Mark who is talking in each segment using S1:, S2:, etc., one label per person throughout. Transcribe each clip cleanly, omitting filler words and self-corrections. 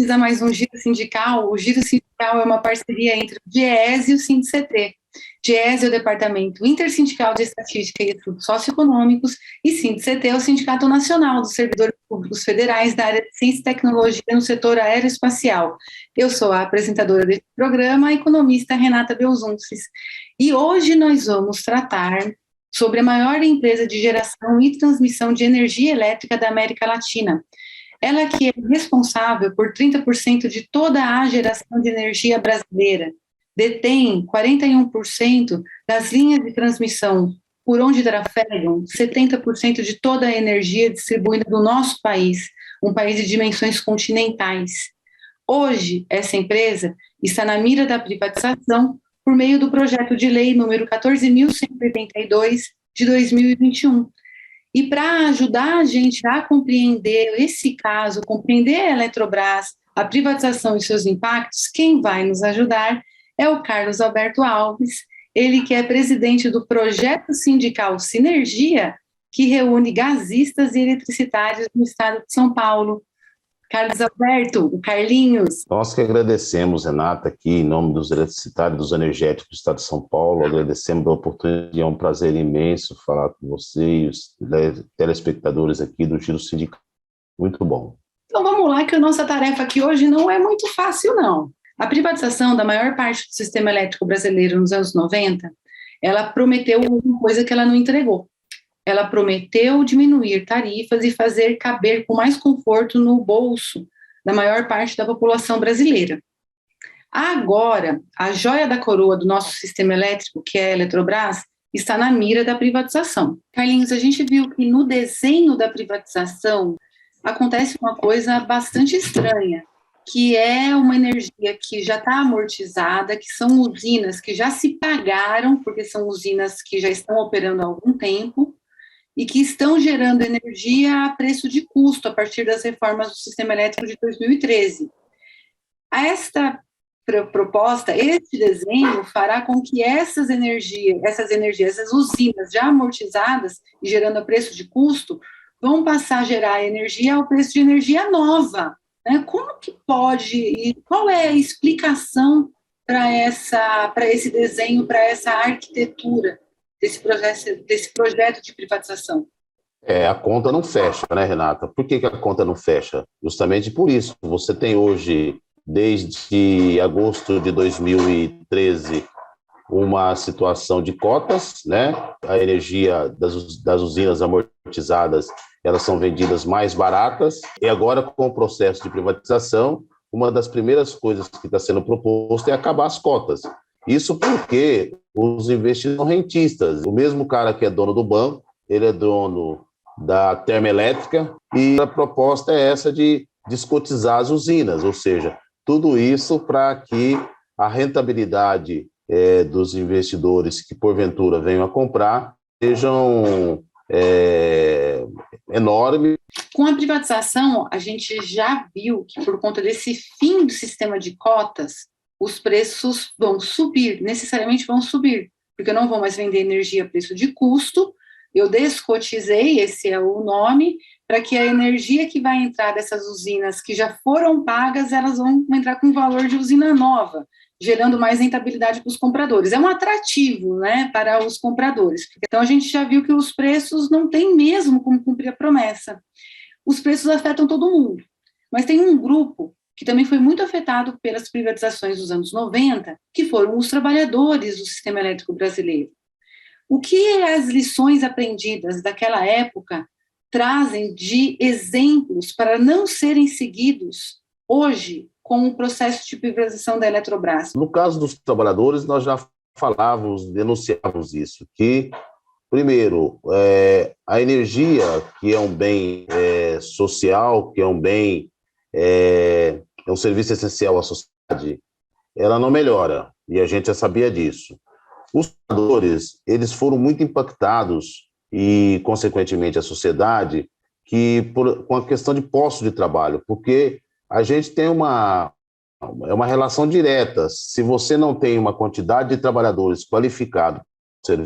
S1: bem-vindos a mais um Giro Sindical. O Giro Sindical é uma parceria entre o DIEESE e o SINDICT. DIEESE é o Departamento Intersindical de Estatística e Estudos Socioeconômicos e SINDICT é o Sindicato Nacional dos Servidores Públicos Federais da área de Ciência e Tecnologia no setor aeroespacial. Eu sou a apresentadora deste programa, a economista Renata Belzunces. E hoje nós vamos tratar sobre a maior empresa de geração e transmissão de energia elétrica da América Latina. Ela que é responsável por 30% de toda a geração de energia brasileira, detém 41% das linhas de transmissão por onde trafegam 70% de toda a energia distribuída no nosso país, um país de dimensões continentais. Hoje, essa empresa está na mira da privatização por meio do projeto de lei número 14.182 de 2021. E para ajudar a gente a compreender esse caso, compreender a Eletrobras, a privatização e seus impactos, quem vai nos ajudar é o Carlos Alberto Alves, ele que é presidente do projeto sindical Sinergia, que reúne gasistas e eletricitários no estado de São Paulo. Carlos Alberto, o Carlinhos.
S2: Nós que agradecemos, Renata, aqui em nome dos eletricitários, dos energéticos do estado de São Paulo, agradecemos a oportunidade, é um prazer imenso falar com você e os telespectadores aqui do Giro Sindical. Muito bom.
S1: Então vamos lá, que a nossa tarefa aqui hoje não é muito fácil, não. A privatização da maior parte do sistema elétrico brasileiro nos anos 90, ela prometeu uma coisa que ela não entregou. Ela prometeu diminuir tarifas e fazer caber com mais conforto no bolso da maior parte da população brasileira. Agora, a joia da coroa do nosso sistema elétrico, que é a Eletrobras, está na mira da privatização. Carlinhos, a gente viu que no desenho da privatização acontece uma coisa bastante estranha, que é uma energia que já está amortizada, que são usinas que já se pagaram, porque são usinas que já estão operando há algum tempo, e que estão gerando energia a preço de custo, a partir das reformas do sistema elétrico de 2013. Esta proposta, este desenho, fará com que essas usinas já amortizadas e gerando a preço de custo, vão passar a gerar energia ao preço de energia nova. Né? Como que pode, e qual é a explicação para esse desenho, para essa arquitetura desse projeto de privatização?
S2: A conta não fecha, né, Renata? Por que a conta não fecha? Justamente por isso. Você tem hoje, desde agosto de 2013, uma situação de cotas, né? A energia das usinas amortizadas, elas são vendidas mais baratas, e agora, com o processo de privatização, uma das primeiras coisas que está sendo proposto é acabar as cotas. Isso porque os investidores são rentistas. O mesmo cara que é dono do banco, ele é dono da termoelétrica, e a proposta é essa de descotizar as usinas, ou seja, tudo isso para que a rentabilidade dos investidores que porventura venham a comprar sejam enormes.
S1: Com a privatização, a gente já viu que por conta desse fim do sistema de cotas, os preços vão subir, necessariamente vão subir, porque eu não vou mais vender energia a preço de custo, eu descotizei, esse é o nome, para que a energia que vai entrar dessas usinas que já foram pagas, elas vão entrar com valor de usina nova, gerando mais rentabilidade para os compradores. É um atrativo, né, para os compradores. Então, a gente já viu que os preços não têm mesmo como cumprir a promessa. Os preços afetam todo mundo, mas tem um grupo que também foi muito afetado pelas privatizações dos anos 90, que foram os trabalhadores do sistema elétrico brasileiro. O que as lições aprendidas daquela época trazem de exemplos para não serem seguidos hoje com o processo de privatização da Eletrobras?
S2: No caso dos trabalhadores, nós já falávamos, denunciávamos isso, que, primeiro, a energia, que é um bem social, que é um bem, é um serviço essencial à sociedade, ela não melhora, e a gente já sabia disso. Os trabalhadores, eles foram muito impactados, e, consequentemente, a sociedade, com a questão de posto de trabalho, porque a gente tem uma relação direta. Se você não tem uma quantidade de trabalhadores qualificados para o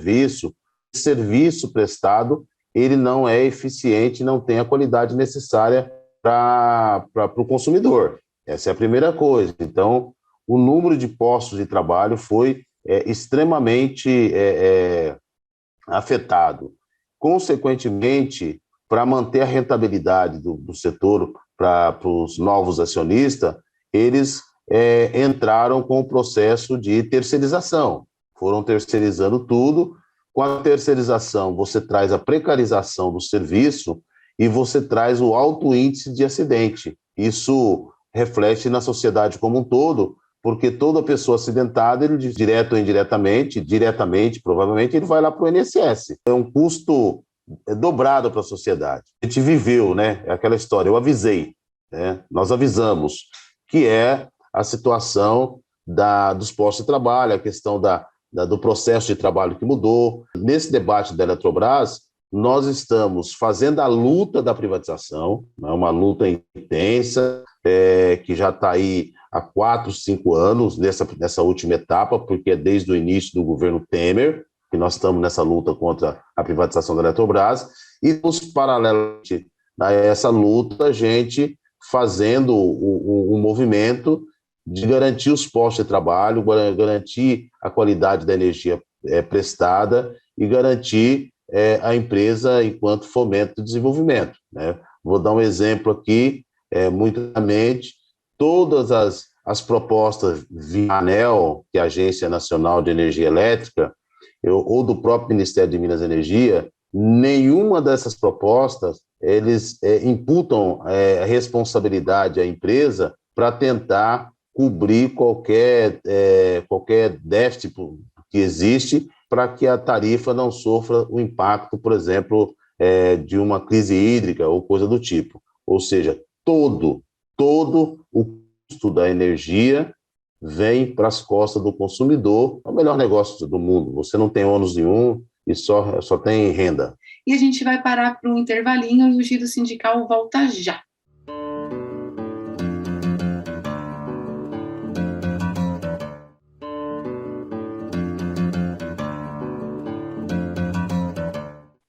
S2: serviço prestado, ele não é eficiente, não tem a qualidade necessária para o consumidor. Essa é a primeira coisa. Então, o número de postos de trabalho foi extremamente afetado. Consequentemente, para manter a rentabilidade do setor para os novos acionistas, eles entraram com o processo de terceirização. Foram terceirizando tudo. Com a terceirização, você traz a precarização do serviço e você traz o alto índice de acidente. Isso reflete na sociedade como um todo, porque toda pessoa acidentada, ele, direto ou diretamente, provavelmente, ele vai lá para o INSS. É um custo dobrado para a sociedade. A gente viveu, né? É aquela história, eu avisei, né? Nós avisamos, que é a situação dos postos de trabalho, a questão do processo de trabalho que mudou. Nesse debate da Eletrobras, nós estamos fazendo a luta da privatização, né? Uma luta intensa, que já está aí há 4, 5 anos nessa última etapa, porque é desde o início do governo Temer que nós estamos nessa luta contra a privatização da Eletrobras, e, paralelamente a essa luta, a gente fazendo um movimento de garantir os postos de trabalho, garantir a qualidade da energia prestada e garantir a empresa enquanto fomento do desenvolvimento, né? Vou dar um exemplo aqui, muito rapidamente. Todas as propostas via ANEEL, que é a Agência Nacional de Energia Elétrica, ou do próprio Ministério de Minas e Energia, nenhuma dessas propostas, eles imputam a responsabilidade à empresa para tentar cobrir qualquer déficit que existe, para que a tarifa não sofra o impacto, por exemplo, de uma crise hídrica ou coisa do tipo. Ou seja, todo o custo da energia vem para as costas do consumidor. É o melhor negócio do mundo. Você não tem ônus nenhum e só tem renda.
S1: E a gente vai parar para um intervalinho e o Giro Sindical volta já.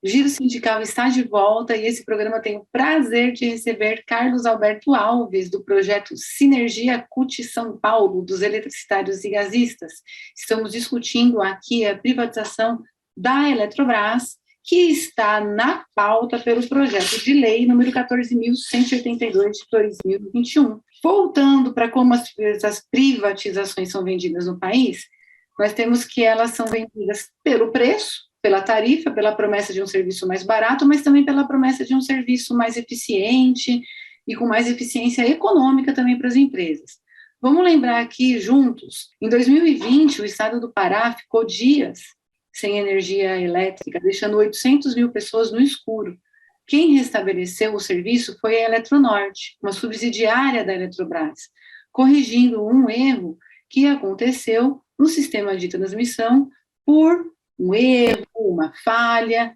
S1: O Giro Sindical está de volta e esse programa tem o prazer de receber Carlos Alberto Alves, do projeto Sinergia CUT São Paulo, dos eletricitários e gasistas. Estamos discutindo aqui a privatização da Eletrobras, que está na pauta pelo projeto de lei número 14.182 de 2021. Voltando para como as privatizações são vendidas no país, nós temos que elas são vendidas pelo preço, pela tarifa, pela promessa de um serviço mais barato, mas também pela promessa de um serviço mais eficiente e com mais eficiência econômica também para as empresas. Vamos lembrar aqui juntos, em 2020, o estado do Pará ficou dias sem energia elétrica, deixando 800 mil pessoas no escuro. Quem restabeleceu o serviço foi a Eletronorte, uma subsidiária da Eletrobras, corrigindo um erro que aconteceu no sistema de transmissão por um erro, uma falha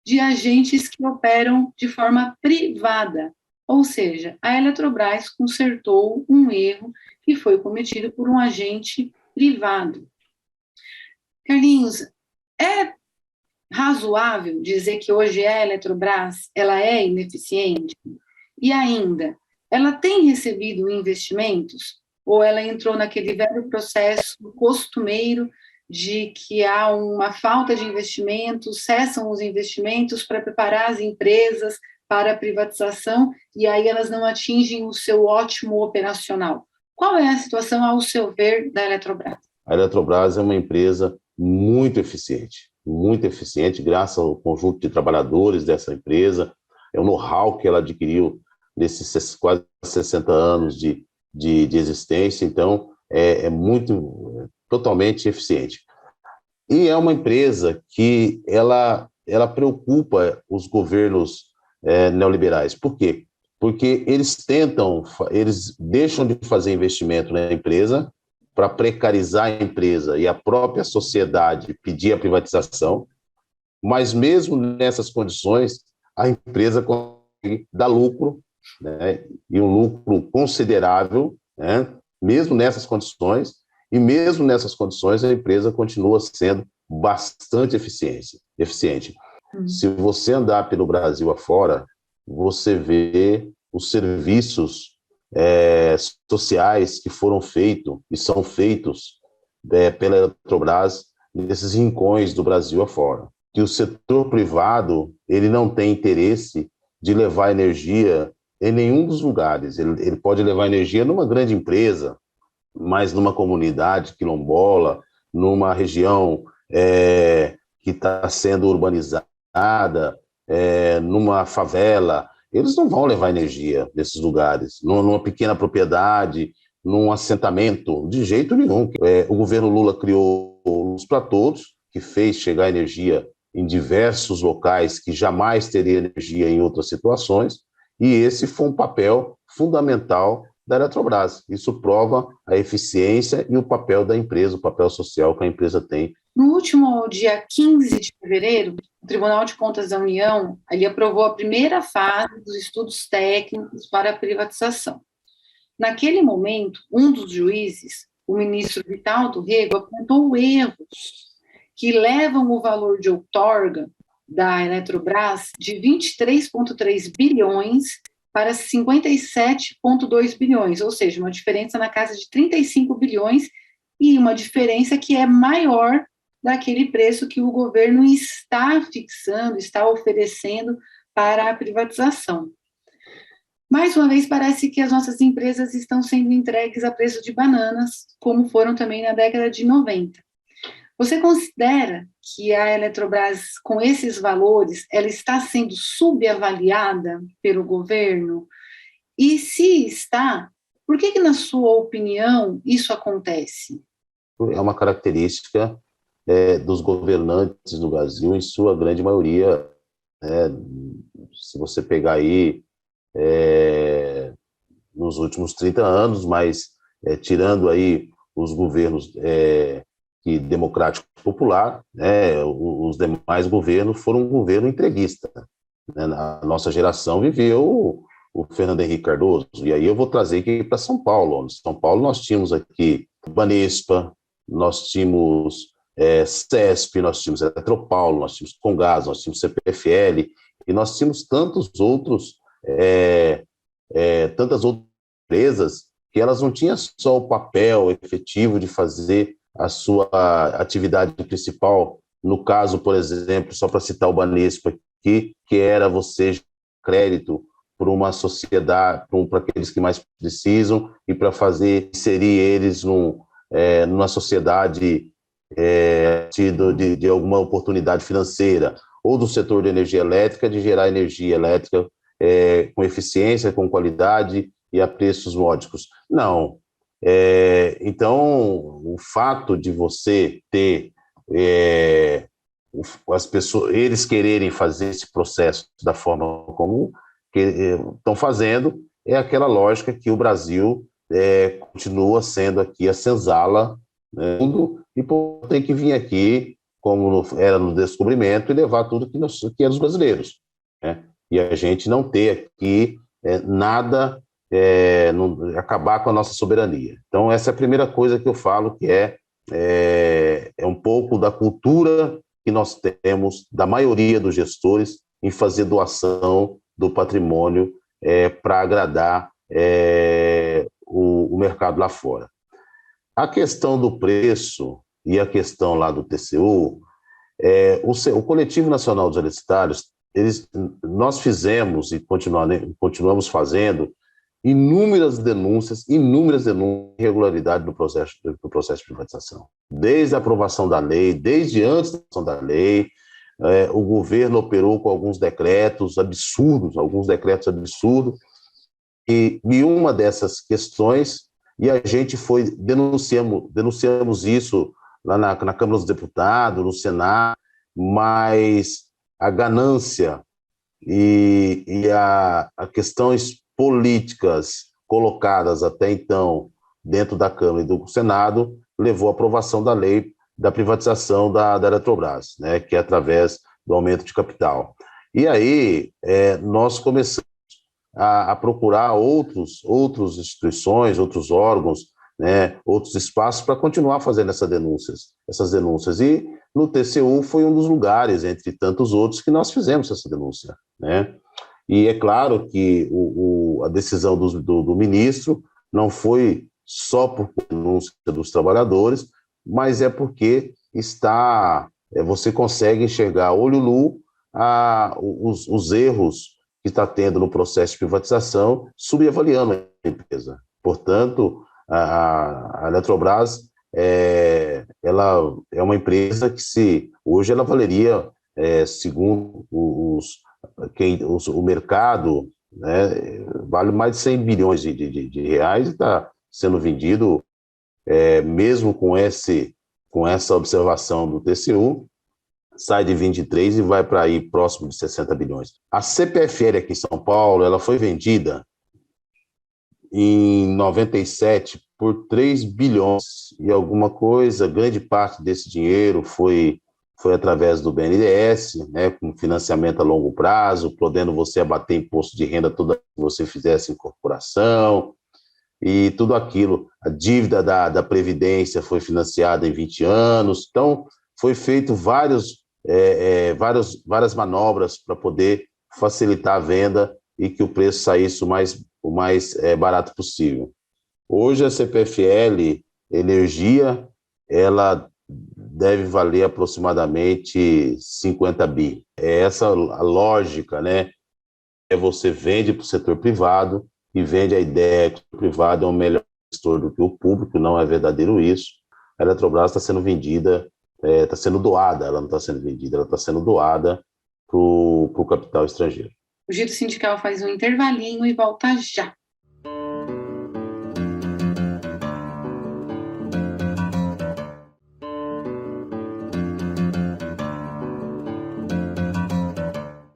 S1: de agentes que operam de forma privada. Ou seja, a Eletrobras consertou um erro que foi cometido por um agente privado. Carlinhos, é razoável dizer que hoje a Eletrobras ela é ineficiente? E ainda, ela tem recebido investimentos? Ou ela entrou naquele velho processo costumeiro de que há uma falta de investimentos, cessam os investimentos para preparar as empresas para a privatização e aí elas não atingem o seu ótimo operacional? Qual é a situação, ao seu ver, da Eletrobras?
S2: A Eletrobras é uma empresa muito eficiente, graças ao conjunto de trabalhadores dessa empresa, é o know-how que ela adquiriu nesses quase 60 anos de existência, então totalmente eficiente. E é uma empresa que ela preocupa os governos neoliberais. Por quê? Porque eles deixam de fazer investimento na empresa para precarizar a empresa e a própria sociedade pedir a privatização, mas mesmo nessas condições, a empresa consegue dar lucro, né, e um lucro considerável, né, mesmo nessas condições, e mesmo nessas condições a empresa continua sendo bastante eficiente. Se você andar pelo Brasil afora, você vê os serviços sociais que foram feitos e são feitos pela Eletrobras nesses rincões do Brasil afora. Que o setor privado ele não tem interesse de levar energia em nenhum dos lugares. Ele pode levar energia numa grande empresa, mas numa comunidade quilombola, numa região que está sendo urbanizada, numa favela. Eles não vão levar energia nesses lugares, numa pequena propriedade, num assentamento, de jeito nenhum. O governo Lula criou Luz para Todos, que fez chegar energia em diversos locais que jamais teria energia em outras situações, e esse foi um papel fundamental da Eletrobras. Isso prova a eficiência e o papel da empresa, o papel social que a empresa tem.
S1: No último dia 15 de fevereiro, o Tribunal de Contas da União ali aprovou a primeira fase dos estudos técnicos para a privatização. Naquele momento, um dos juízes, o ministro Vital do Rego, apontou erros que levam o valor de outorga da Eletrobras de 23,3 bilhões para 57,2 bilhões, ou seja, uma diferença na casa de 35 bilhões e uma diferença que é maior daquele preço que o governo está fixando, está oferecendo para a privatização. Mais uma vez, parece que as nossas empresas estão sendo entregues a preço de bananas, como foram também na década de 90. Você considera que a Eletrobras, com esses valores, ela está sendo subavaliada pelo governo? E se está, por que, na sua opinião, isso acontece?
S2: É uma característica dos governantes do Brasil, em sua grande maioria. Se você pegar aí nos últimos 30 anos, mas tirando aí os governos democrático popular, os demais governos foram um governo entreguista. A nossa geração viveu o Fernando Henrique Cardoso, e aí eu vou trazer aqui para São Paulo. Em São Paulo nós tínhamos aqui Banespa, nós tínhamos CESP, nós tínhamos Eletropaulo, nós tínhamos Comgás, nós tínhamos CPFL, e nós tínhamos tantas outras empresas que elas não tinham só o papel efetivo de fazer a sua atividade principal, no caso, por exemplo, só para citar o Banespa aqui, que era você crédito para uma sociedade, para aqueles que mais precisam e para fazer inserir eles numa sociedade de alguma oportunidade financeira, ou do setor de energia elétrica, de gerar energia elétrica com eficiência, com qualidade e a preços módicos. Não. Então, o fato de você ter as pessoas, eles quererem fazer esse processo da forma como que estão fazendo, é aquela lógica que o Brasil continua sendo aqui a senzala, né, e tem que vir aqui, como era no descobrimento, e levar tudo que é dos brasileiros, né? E a gente não ter aqui nada, acabar com a nossa soberania. Então, essa é a primeira coisa que eu falo, que é um pouco da cultura que nós temos, da maioria dos gestores, em fazer doação do patrimônio para agradar o mercado lá fora. A questão do preço e a questão lá do TCU, o Coletivo Nacional dos Universitários, nós fizemos e continuamos fazendo inúmeras denúncias de irregularidade do processo de privatização. Desde a aprovação da lei, desde antes da aprovação da lei, o governo operou com alguns decretos absurdos, e uma dessas questões, e a gente denunciamos isso lá na Câmara dos Deputados, no Senado, mas a ganância e a questões políticas colocadas até então dentro da Câmara e do Senado levou à aprovação da lei da privatização da Eletrobras, né, que é através do aumento de capital. E aí nós começamos a procurar outras instituições, outros órgãos, né, outros espaços para continuar fazendo essas denúncias. E no TCU foi um dos lugares, entre tantos outros, que nós fizemos essa denúncia, né? E é claro que a decisão do ministro não foi só por denúncia dos trabalhadores, mas é porque você consegue enxergar a olho nu os erros que está tendo no processo de privatização, subavaliando a empresa. Portanto, a Eletrobras ela é uma empresa que hoje ela valeria, segundo o mercado, né, vale mais de 100 bilhões de reais e está sendo vendido, mesmo com essa observação do TCU, sai de 23 e vai para aí próximo de 60 bilhões. A CPFL aqui em São Paulo, ela foi vendida em 97 por 3 bilhões e alguma coisa. Grande parte desse dinheiro foi através do BNDES, né, com financiamento a longo prazo, podendo você abater imposto de renda toda que você fizesse incorporação e tudo aquilo. A dívida da Previdência foi financiada em 20 anos. Então, foi feito várias manobras para poder facilitar a venda e que o preço saísse o mais barato possível. Hoje, a CPFL Energia, ela deve valer aproximadamente 50 bi. É essa a lógica, né? Você vende para o setor privado e vende a ideia que o privado é um melhor gestor do que o público, não é verdadeiro isso. A Eletrobras está sendo vendida, está sendo doada, ela não está sendo vendida, ela está sendo doada para o capital estrangeiro.
S1: O Giro Sindical faz um intervalinho e volta já.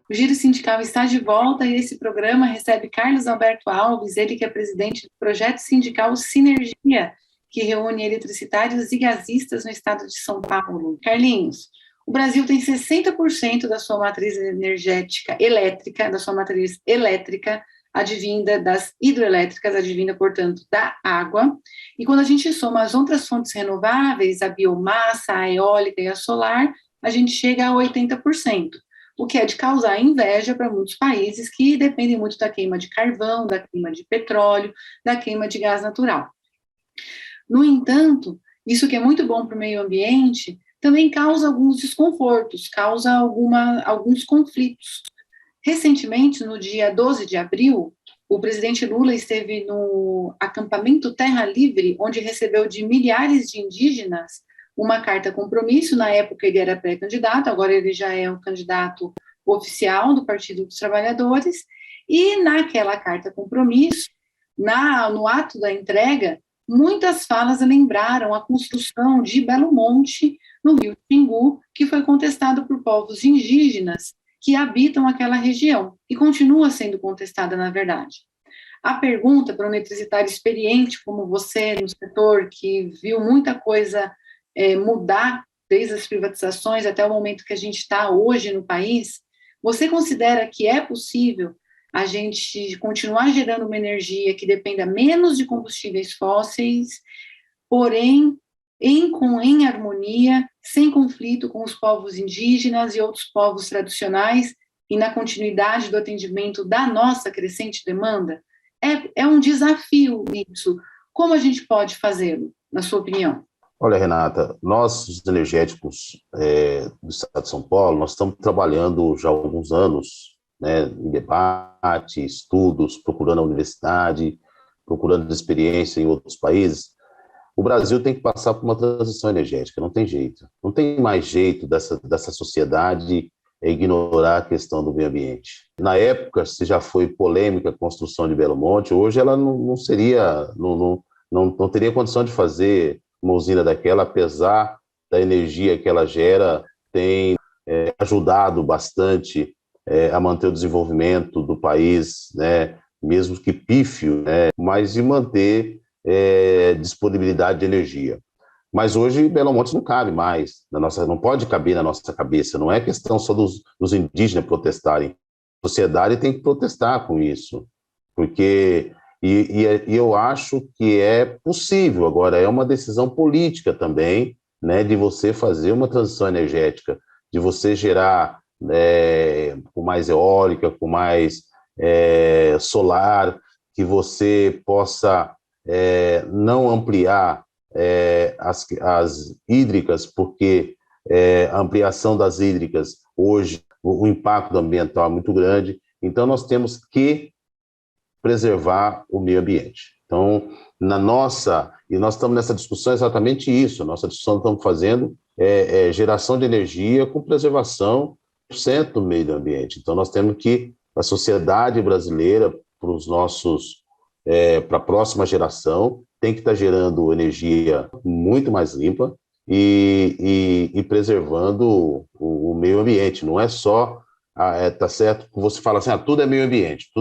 S1: O Giro Sindical está de volta e esse programa recebe Carlos Alberto Alves, ele que é presidente do projeto sindical Sinergia, que reúne eletricitários e gasistas no estado de São Paulo. Carlinhos, o Brasil tem 60% da sua matriz elétrica, advinda das hidrelétricas, advinda, portanto, da água. E quando a gente soma as outras fontes renováveis, a biomassa, a eólica e a solar, a gente chega a 80%. O que é de causar inveja para muitos países que dependem muito da queima de carvão, da queima de petróleo, da queima de gás natural. No entanto, isso que é muito bom para o meio ambiente, também causa alguns desconfortos, causa alguns conflitos. Recentemente, no dia 12 de abril, o presidente Lula esteve no acampamento Terra Livre, onde recebeu de milhares de indígenas uma carta compromisso. Na época ele era pré-candidato, agora ele já é um candidato oficial do Partido dos Trabalhadores, e naquela carta compromisso, no ato da entrega, muitas falas lembraram a construção de Belo Monte, no Rio Xingu, que foi contestado por povos indígenas que habitam aquela região, e continua sendo contestada, na verdade. A pergunta para um eletricitário experiente como você no setor, que viu muita coisa mudar desde as privatizações até o momento que a gente está hoje no país, você considera que é possível a gente continuar gerando uma energia que dependa menos de combustíveis fósseis, porém em harmonia, sem conflito com os povos indígenas e outros povos tradicionais e na continuidade do atendimento da nossa crescente demanda? É um desafio isso. Como a gente pode fazê-lo, na sua opinião?
S2: Olha, Renata, nós, os energéticos do Estado de São Paulo, nós estamos trabalhando já há alguns anos, né, em debate, estudos, procurando a universidade, procurando experiência em outros países. O Brasil tem que passar por uma transição energética, não tem jeito. Não tem mais jeito dessa sociedade ignorar a questão do meio ambiente. Na época, se já foi polêmica a construção de Belo Monte, hoje ela não teria condição de fazer uma usina daquela, apesar da energia que ela gera, tem ajudado bastante a manter o desenvolvimento do país, né, mesmo que pífio, né, mas de manter disponibilidade de energia. Mas hoje Belo Monte não cabe mais, não pode caber na nossa cabeça, não é questão só dos indígenas protestarem. A sociedade tem que protestar com isso, porque eu acho que é possível. Agora, é uma decisão política também, né, de você fazer uma transição energética, de você gerar com mais eólica, com mais solar, que você possa não ampliar as hídricas, porque a ampliação das hídricas, hoje, o impacto ambiental é muito grande, então nós temos que preservar o meio ambiente. Então, e nós estamos nessa discussão exatamente isso, nossa discussão que estamos fazendo geração de energia com preservação 100% do meio ambiente. Então, nós temos que, a sociedade brasileira, para a próxima geração, tem que estar gerando energia muito mais limpa e preservando o meio ambiente. Não é só, tá certo, você fala assim, tudo é meio ambiente,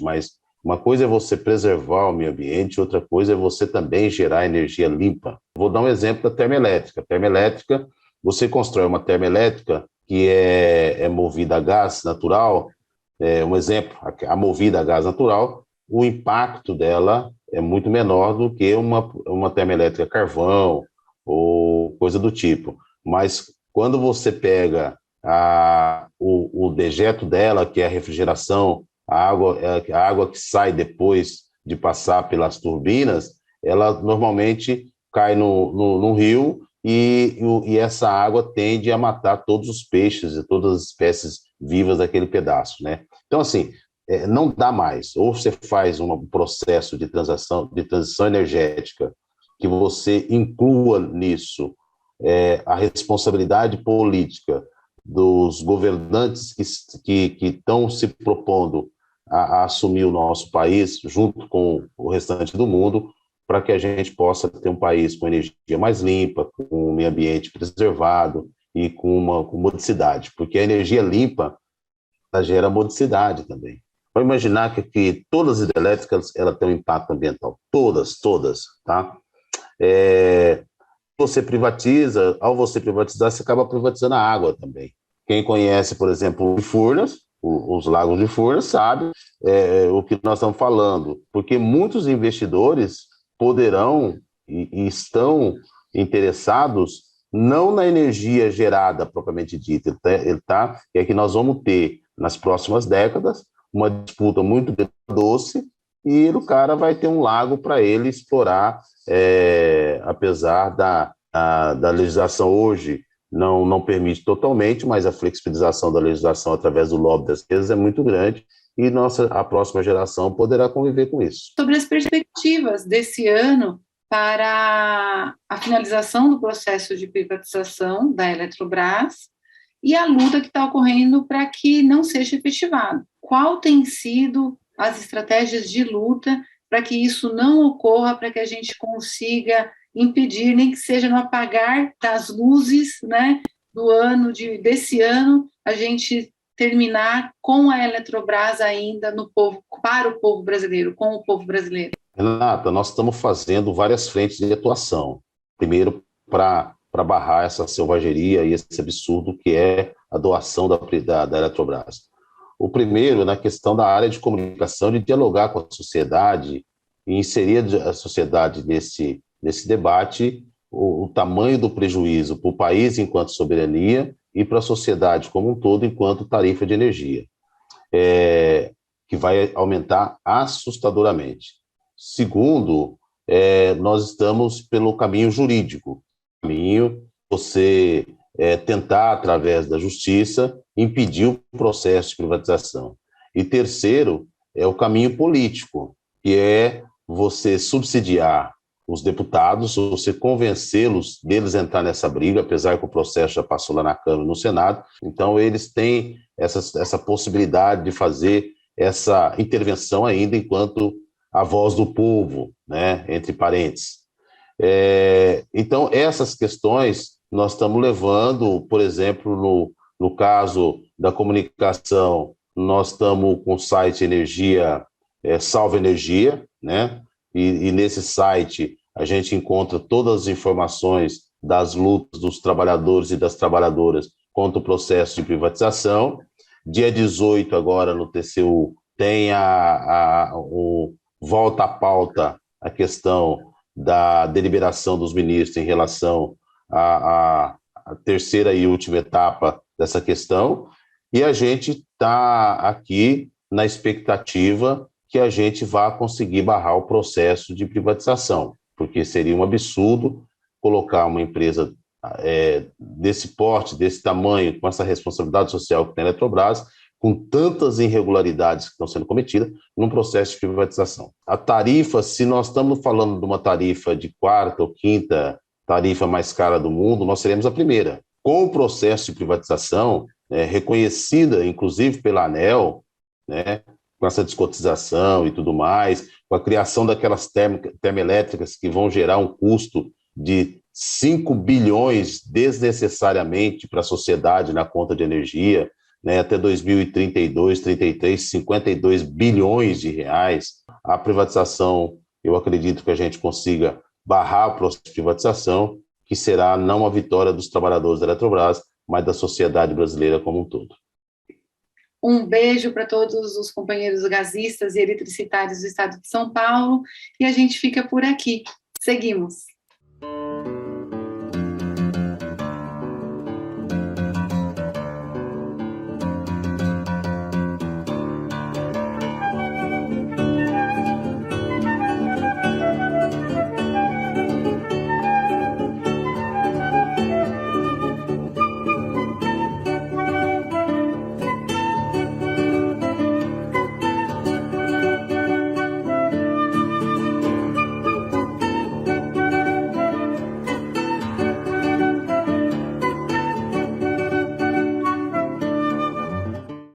S2: mas uma coisa é você preservar o meio ambiente, outra coisa é você também gerar energia limpa. Vou dar um exemplo da termoelétrica. Termoelétrica, você constrói uma termoelétrica que é movida a gás natural, um exemplo, a movida a gás natural, o impacto dela é muito menor do que uma termoelétrica a carvão ou coisa do tipo. Mas quando você pega o dejeto dela, que é a refrigeração, a água que sai depois de passar pelas turbinas, ela normalmente cai no rio e essa água tende a matar todos os peixes e todas as espécies vivas daquele pedaço, né? Então, assim, não dá mais. Ou você faz um processo de transição energética que você inclua nisso a responsabilidade política dos governantes que estão se propondo a assumir o nosso país junto com o restante do mundo, para que a gente possa ter um país com energia mais limpa, com um meio ambiente preservado e com modicidade, porque a energia limpa ela gera modicidade também. Vamos imaginar que todas as hidrelétricas ela têm um impacto ambiental, todas, tá? Você privatiza, ao você privatizar, você acaba privatizando a água também. Quem conhece, por exemplo, Furnas, os lagos de Furnas, sabe o que nós estamos falando, porque muitos investidores poderão e estão interessados não na energia gerada propriamente dita, é que nós vamos ter, nas próximas décadas, uma disputa muito doce e o cara vai ter um lago para ele explorar, apesar da legislação hoje não permite totalmente, mas a flexibilização da legislação através do lobby das empresas é muito grande e a próxima geração poderá conviver com isso.
S1: Sobre as perspectivas desse ano para a finalização do processo de privatização da Eletrobras e a luta que está ocorrendo para que não seja efetivado. Qual tem sido as estratégias de luta para que isso não ocorra, para que a gente consiga impedir, nem que seja no apagar das luzes, né, desse ano, a gente terminar com a Eletrobras ainda para o povo brasileiro, com o povo brasileiro?
S2: Renata, nós estamos fazendo várias frentes de atuação. Primeiro, para barrar essa selvageria e esse absurdo que é a doação da Eletrobras. O primeiro, na questão da área de comunicação, de dialogar com a sociedade e inserir a sociedade nesse debate, o tamanho do prejuízo para o país enquanto soberania e para a sociedade como um todo enquanto tarifa de energia, que vai aumentar assustadoramente. Segundo, nós estamos pelo caminho jurídico, você tentar, através da justiça, impedir o processo de privatização. E terceiro, é o caminho político, que é você subsidiar os deputados, você convencê-los deles a entrar nessa briga, apesar que o processo já passou lá na Câmara e no Senado. Então, eles têm essa possibilidade de fazer essa intervenção ainda enquanto a voz do povo, né, entre parênteses. Então, essas questões nós estamos levando, por exemplo, no caso da comunicação, nós estamos com o site Energia, Salva Energia, né? E nesse site a gente encontra todas as informações das lutas dos trabalhadores e das trabalhadoras contra o processo de privatização. Dia 18, agora no TCU, tem volta à pauta a questão da deliberação dos ministros em relação à terceira e última etapa dessa questão, e a gente está aqui na expectativa que a gente vá conseguir barrar o processo de privatização, porque seria um absurdo colocar uma empresa desse porte, desse tamanho, com essa responsabilidade social que tem a Eletrobras, com tantas irregularidades que estão sendo cometidas, num processo de privatização. A tarifa, se nós estamos falando de uma tarifa de quarta ou quinta tarifa mais cara do mundo, nós seremos a primeira. Com o processo de privatização, reconhecida, inclusive, pela ANEEL, né, com essa descotização e tudo mais, com a criação daquelas termoelétricas que vão gerar um custo de 5 bilhões desnecessariamente para a sociedade na conta de energia, né, até 2032, 33, 52 bilhões de reais. A privatização, eu acredito que a gente consiga barrar o processo de privatização, que será não a vitória dos trabalhadores da Eletrobras, mas da sociedade brasileira como um todo.
S1: Um beijo para todos os companheiros gasistas e eletricitários do estado de São Paulo, e a gente fica por aqui. Seguimos.